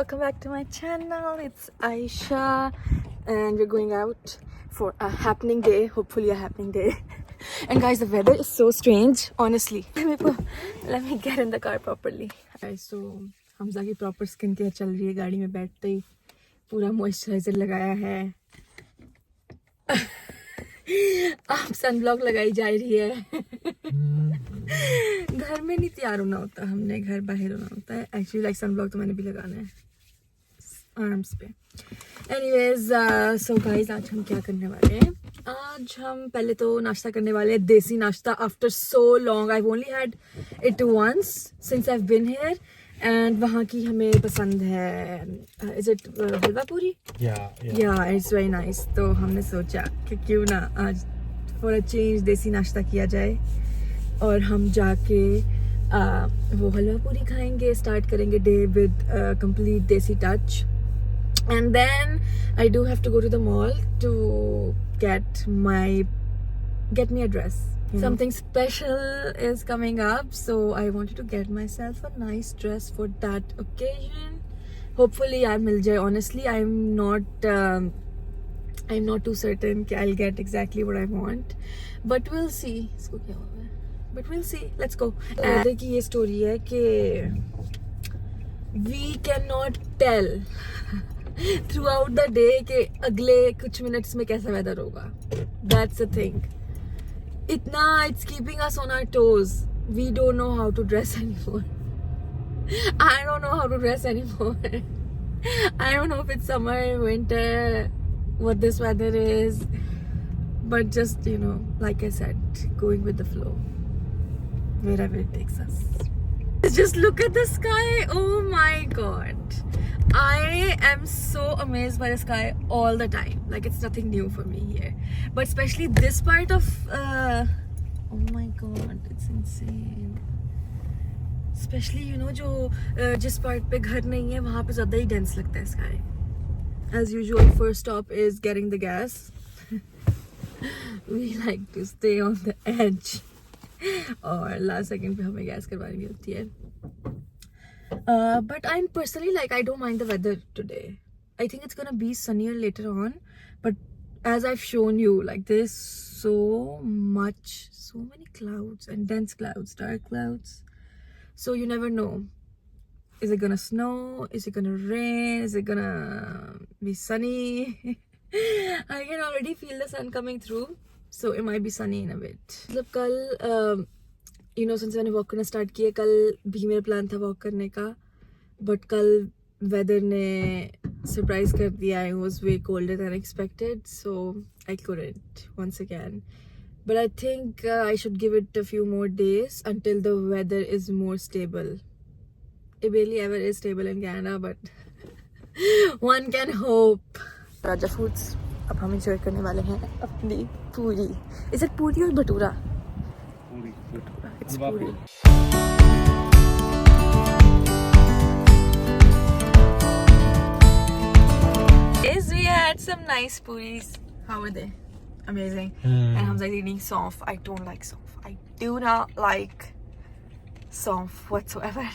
welcome back to my channel. It's Aisha and we're going out for a happening day, hopefully a happening day. And guys, the weather is so strange, honestly. Let me get in the car properly. Guys, so Hamza की proper skin care चल रही है, गाड़ी में बैठते ही पूरा moisturizer लगाया है. आप sunblock लगाई जा रही है. घर में नहीं तैयार होना होता, हमने घर बाहर होना होता है. एक्चुअली लाइक सनब्लॉक तो मैंने भी लगाना है आर्म्स पे. एनीवेज सो गाइस, आज हम क्या करने वाले हैं? आज हम पहले तो नाश्ता करने वाले हैं, देसी नाश्ता. After so long, I only had it once since I have been here. And वहाँ की हमें पसंद है. इज इट हलवा पूरी? या इट्स वेरी नाइस. तो हमने सोचा कि क्यों ना आज फॉर अ चेंज देसी नाश्ता किया जाए और हम जाके वो हलवा पूरी खाएंगे. स्टार्ट करेंगे डे विद कंप्लीट देसी touch. And then I do have to go to the mall to get me a dress. Something special is coming up, so I wanted to get myself a nice dress for that occasion. Hopefully yaar mil jaye. Honestly, I'm not too certain कि I'll get exactly what I want, but we'll see. इसको क्या हुआ है? But we'll see. Let's go. weather की ये story है कि we cannot tell throughout the day कि अगले कुछ मिनट्स में कैसा weather होगा. That's the thing. इतना it's keeping us on our toes. We don't know how to dress anymore. I don't know how to dress anymore. I don't know if it's summer, winter, what this weather is, but just, you know, like I said, going with the flow wherever it takes us. Just look at the sky. Oh my god, I am so amazed by the sky all the time. Like it's nothing new for me here, but especially this part of oh my god, it's insane. Especially, you know, जो जिस part पे घर नहीं है वहाँ पे ज़्यादा ही dense लगता है sky. As usual, first stop is getting the gas. We like to stay on the edge. और last second पे हमें gas करवानी होती है. But I'm personally like, I don't mind the weather today. I think it's gonna be sunnier later on. But as I've shown you, like there's so many clouds and dense clouds, dark clouds. So you never know. Is it gonna snow? Is it gonna rain? Is it gonna be sunny? I can already feel the sun coming through. So it might be sunny in a bit. मतलब कल you know, since मैंने walk करना start किया, कल भी मेरा plan था walk करने का, but कल weather ने surprise कर दिया. It was way colder than expected, so I couldn't once again. But I think I should give it a few more days until the weather is more stable. It barely ever is stable in Canada, but one can hope. Raja Foods. अब हम enjoy करने वाले हैं अपनी पूरी. Is it पूरी और भटूरा? पूरी. भटूरा. It's पूरी. Yes, we had some nice puris. How were they? Amazing. And Hamza is eating saunf. I don't like saunf. I do not like saunf whatsoever.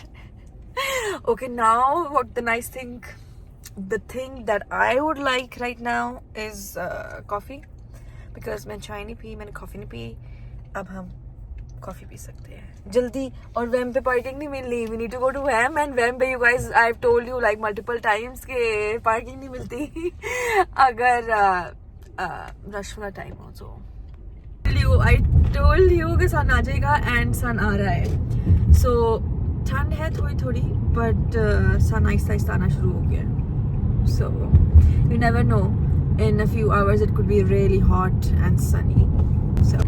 Okay, now what the nice thing, the thing that I would like right now is coffee, because मैंने चाय नहीं P, मैंने coffee नहीं P. अब हम coffee P सकते हैं जल्दी. और वैम पे पार्किंग नहीं मिल रही. We need to go to वैम, and वैम पे you guys, I've told you like multiple times कि पार्किंग नहीं मिलती अगर रश वाला टाइम हो. तो I told you कि सन आ जाएगा, and सन आ रहा है. So ठंड है थोड़ी, but सन आहिस्ता आहिस्ता आना शुरू हो गया. So you never know, in a few hours it could be really hot and sunny. So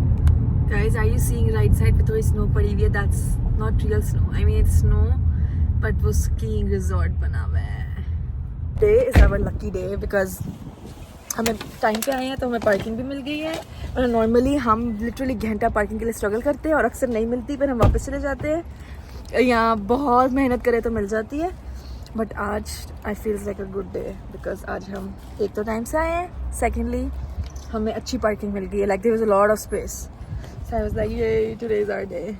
guys, are you seeing right side पे थोड़ी snow पड़ी हुई है? That's not real snow. I mean it's snow, but वो skiing resort बना हुआ है. Today is our lucky day because हमें टाइम पे आए हैं तो हमें पार्किंग भी मिल गई है. और नॉर्मली हम लिटरली घंटा पार्किंग के लिए स्ट्रगल करते हैं और अक्सर नहीं मिलती, फिर हम वापस चले जाते हैं. यहाँ बहुत मेहनत करें तो मिल जाती है. बट आज I feels like a good day because आज हम एक तो टाइम से आए हैं, सेकेंडली हमें अच्छी पार्किंग मिल गई है. Like there was a lot of space, so I was like ये today is our day.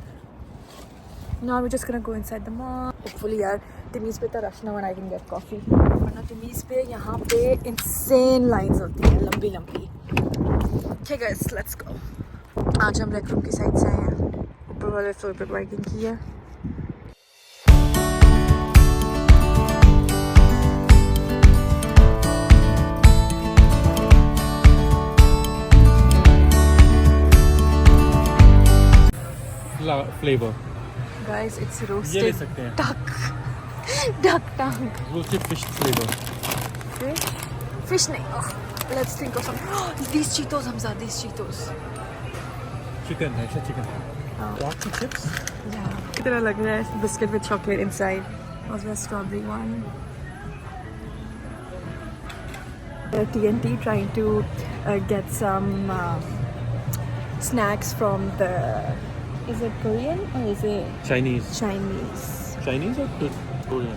Now we just gonna go inside the mall. Hopefully यार Timmy's पे तो rush ना when I can get coffee. वरना Timmy's पे यहाँ पे insane lines होती हैं लंबी लंबी. Okay guys, let's go. आज हम रेक रूम की साइड से आए हैं. ऊपर वाले फ्लोर पे पार्किंग की है. Flavor. Guys, it's ये ले roasted सकते हैं. duck tongue. Roasted fish flavor. Fish नहीं. Oh, let's think of some. These Cheetos, Hamza. These Cheetos. Chicken, ऐसा chicken. Rocky chips. Yeah. कितना लग रहा है biscuit with chocolate inside. Also a strawberry one. TNT trying to get some snacks from the. Is it Korean or is it Chinese. Chinese or Korean?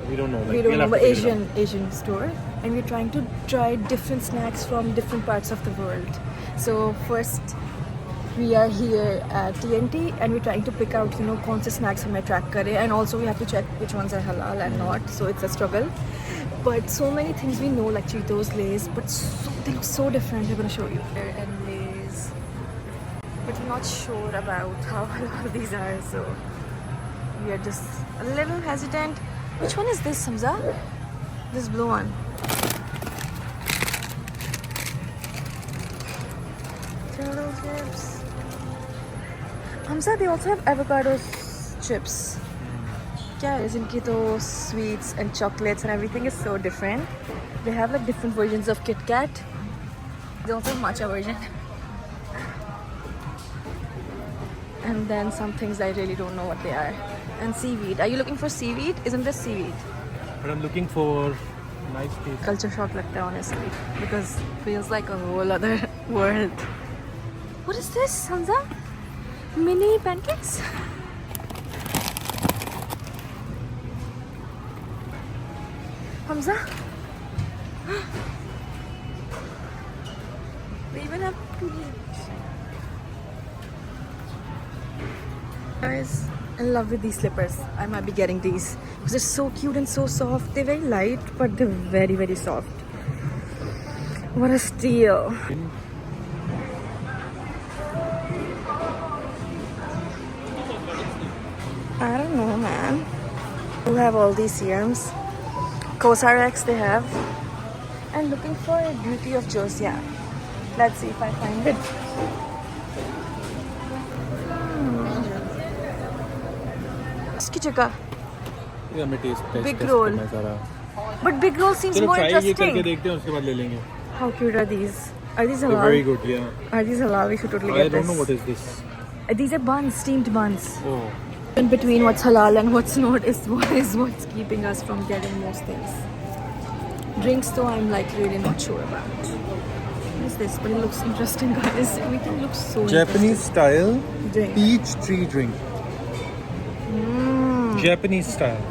We don't know. Like, we don't we'll know, have but to figure it Asian store, and we're trying to try different snacks from different parts of the world. So first, we are here at TNT, and we're trying to pick out, कौन से snacks हमें track करे, and also we have to check which ones are halal and not. So it's a struggle. But so many things we know, like Cheetos, Lay's, but they look so different. I'm gonna show you. And Lay's, but we're not sure about how halal these are. So we are just a little hesitant. Which one is this, Hamza? This blue one. Turtle chips. Hamza, they also have avocado chips. क्या है इनकी तो sweets and chocolates and everything is so different. They have like different versions of Kit Kat. They also have matcha version. And then some things I really don't know what they are. And seaweed. Are you looking for seaweed? Isn't this seaweed? But I'm looking for nice taste. Culture shock लगता है honestly, because it feels like a whole other world. What is this, Hamza? Mini pancakes? Hamza? They even have peach. Guys, in love with these slippers. I might be getting these because they're so cute and so soft. They're very light, but they're very, very soft. What a steal. I don't know, man. Who have all these serums? Cosrx they have. And looking for a Beauty of Josiah. Let's see if I find it. इसकी जगह ये हमें test Big roll. करना है सारा. But big roll seems चलो more try ये करके interesting. देखते हैं उसके बाद ले लेंगे. How cute are these? Are these They're very halal? good, yeah. Are these halal? We should totally I get don't know this. what is this. These are buns, steamed buns. Oh. In between what's halal and what's not is what's keeping us from getting most things. Drinks though I'm like really not sure about. What is this? But it looks interesting, guys. Everything looks so Japanese style Drink. peach tree drink. Japanese style.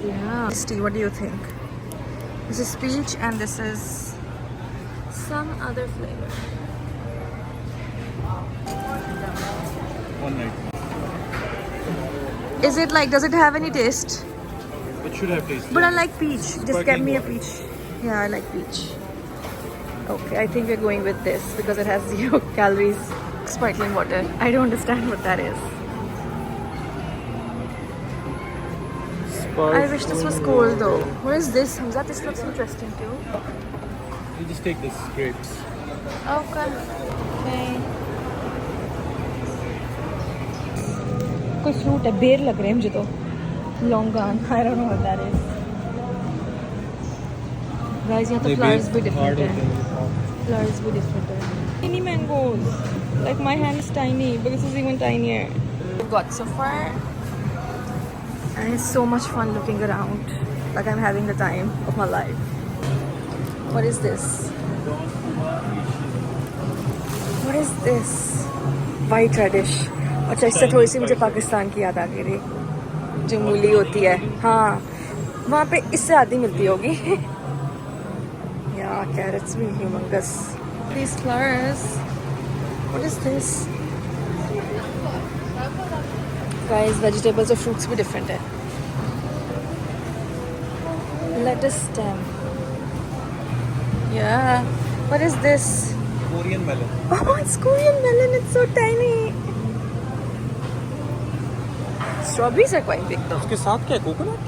Yeah. Steve, what do you think? This is peach and this is some other flavor. One night. Is it like, does it have any taste? It should have taste. But I like peach. Just get Sparkling me a water. peach. Yeah, I like peach. Okay, I think we're going with this because it has 0 calories. Sparkling water. I don't understand what that is. I wish this was cold though. What is this, Hamza? This looks interesting too. You just take this grapes. Okay. कोई fruit है, बेर लग रहे हैं मुझे तो. Longan. I don't know what that is. Guys, यहाँ तो flowers भी different हैं. Flowers भी different हैं. Tiny mangoes. Like my hand is tiny, but this is even tinier. We've got so far. And it's so much fun looking around. Like I'm having the time of my life. What is this? What is this? White radish. अच्छा, इससे थोड़ी सी मुझे पाकिस्तान की याद आ गई रही. जो मूली होती है. हाँ. वहाँ पे इससे आधी मिलती होगी. Yeah, carrots भी humongous. These flowers. What is this? Guys, vegetables और fruits भी different है. lettuce stem. Yeah. What is this? Korean melon. Oh, it's Korean melon. It's so tiny. Strawberries are quite big though. उसके साथ क्या coconut?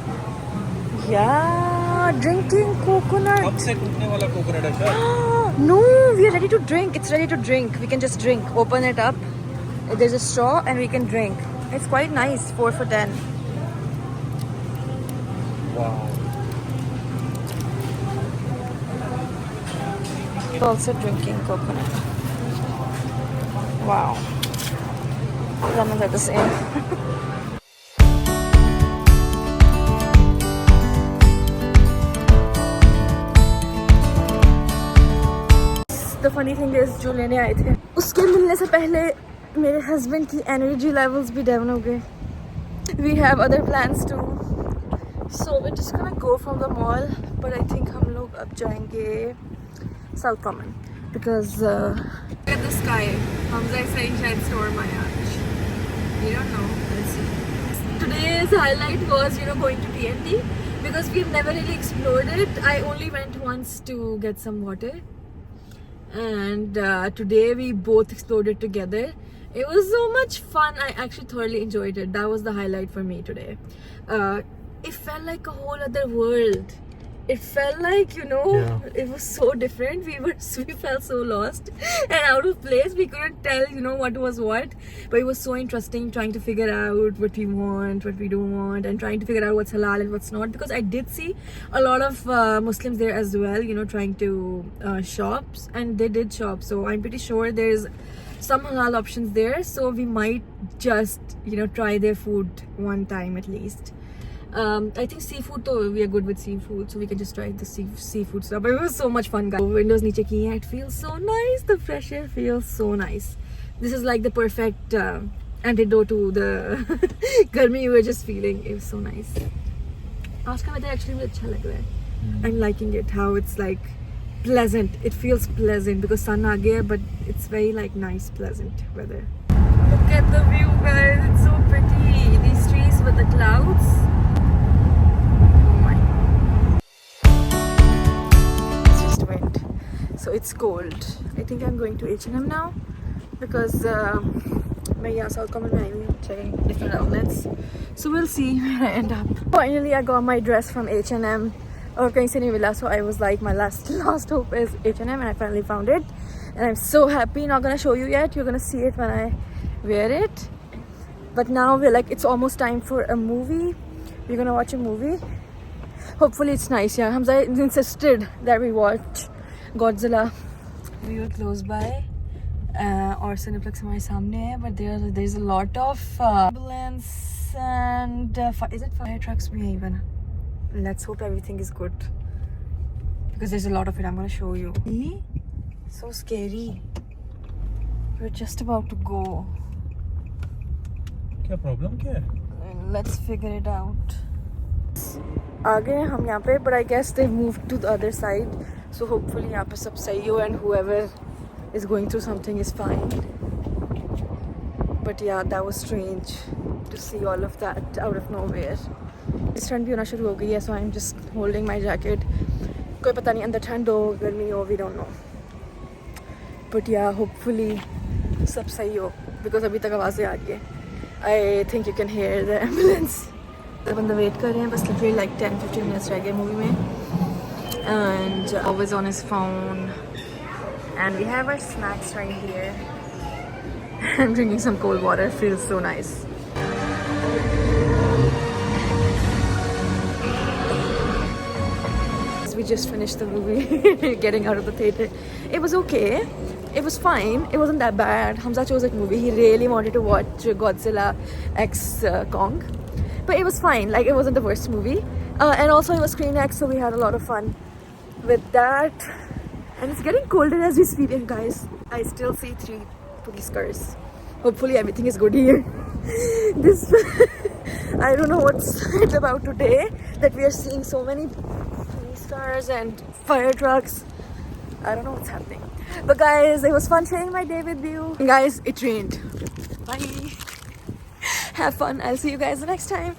Yeah, drinking coconut. कब से टूटने वाला coconut है शायद? No, we are ready to drink. It's ready to drink. We can just drink. Open it up. There's a straw and we can drink. It's quite nice. 4 for 10. Wow. Also drinking coconut. Wow. Lemons are the same. The funny thing is जो लेने आए थे उसके मिलने से पहले मेरे husband की एनर्जी लेवल्स भी डाउन हो गए. We have other plans too. So we're just gonna go from the mall, but I think हम लोग अब जाएंगे South Common because look at the sky. Hamza is saying शायद storm आया आज. We don't know. Let's see. Today's highlight was going to TNT because we've never really explored it. I only went once to get some water. And today we both explored it together. It was so much fun. I actually thoroughly enjoyed it. That was the highlight for me today. It felt like a whole other world. It felt like it was so different. We felt so lost and out of place. We couldn't tell what was what, but it was so interesting trying to figure out what we want, what we don't want, and trying to figure out what's halal and what's not, because I did see a lot of Muslims there as well, trying to shops, and they did shop, so I'm pretty sure there's some halal options there, so we might just try their food one time at least. I think seafood though, we are good with seafood, so we can just try the seafood stuff. But it was so much fun, guys. Windows niche ki hai. It feels so nice. The fresh air feels so nice. This is like the perfect antidote to the garmi we were just feeling. It was so nice. Aaj ka weather actually मुझे अच्छा लग रहा है. I'm liking it, how it's like pleasant. It feels pleasant because sun aa gaya, but it's very like nice, pleasant weather. Look at the view, guys. It's so pretty. These trees with the clouds. So it's cold. I think I'm going to H&M now because मैं यहाँ South Common में आई हूँ checking different outlets. So we'll see where I end up. Finally, I got my dress from H&M. और कहीं से नहीं मिला, so I was like, my last hope is H&M, and I finally found it, and I'm so happy. Not gonna show you yet. You're gonna see it when I wear it. But now we're like, it's almost time for a movie. We're gonna watch a movie. Hopefully it's nice. Yeah, Hamza insisted that we watch Godzilla. We were close by और Cineplex हमारे सामने है, but there's a lot of ambulance and is it fire trucks भी यहीं बना. Let's hope everything is good because there's a lot of it. I'm gonna show you. So scary. We're just about to go. क्या problem क्या है? Let's figure it out. आ गए हम यहाँ पे, but I guess they moved to the other side. So hopefully यहाँ पे सब सही हो and whoever is going through something is fine. But yeah, that was strange to see all of that out of nowhere. इस ठंड भी होना शुरू हो गई है, so I'm just holding my jacket. कोई पता नहीं अंदर ठंड हो गर्मी हो, we don't know. But yeah, hopefully सब सही हो because अभी तक आवाज़ें आ रही है. I think you can hear the ambulance. बंदा वेट कर रहे हैं, बस literally like 10-15 minutes रह गए मूवी में. And always on his phone, and we have our snacks right here. I'm drinking some cold water. Feels so nice. We just finished the movie. Getting out of the theater, it was okay. It was fine. It wasn't that bad. Hamza chose that movie. He really wanted to watch Godzilla X Kong, but it was fine. Like, it wasn't the worst movie. And also it was ScreenX, so we had a lot of fun with that. And it's getting colder as we speak, and guys, I still see 3 police cars. Hopefully everything is good here. This I don't know what's it's about today that we are seeing so many police cars and fire trucks. I don't know what's happening, but guys, it was fun sharing my day with you. Guys, it rained. Bye. Have fun. I'll see you guys the next time.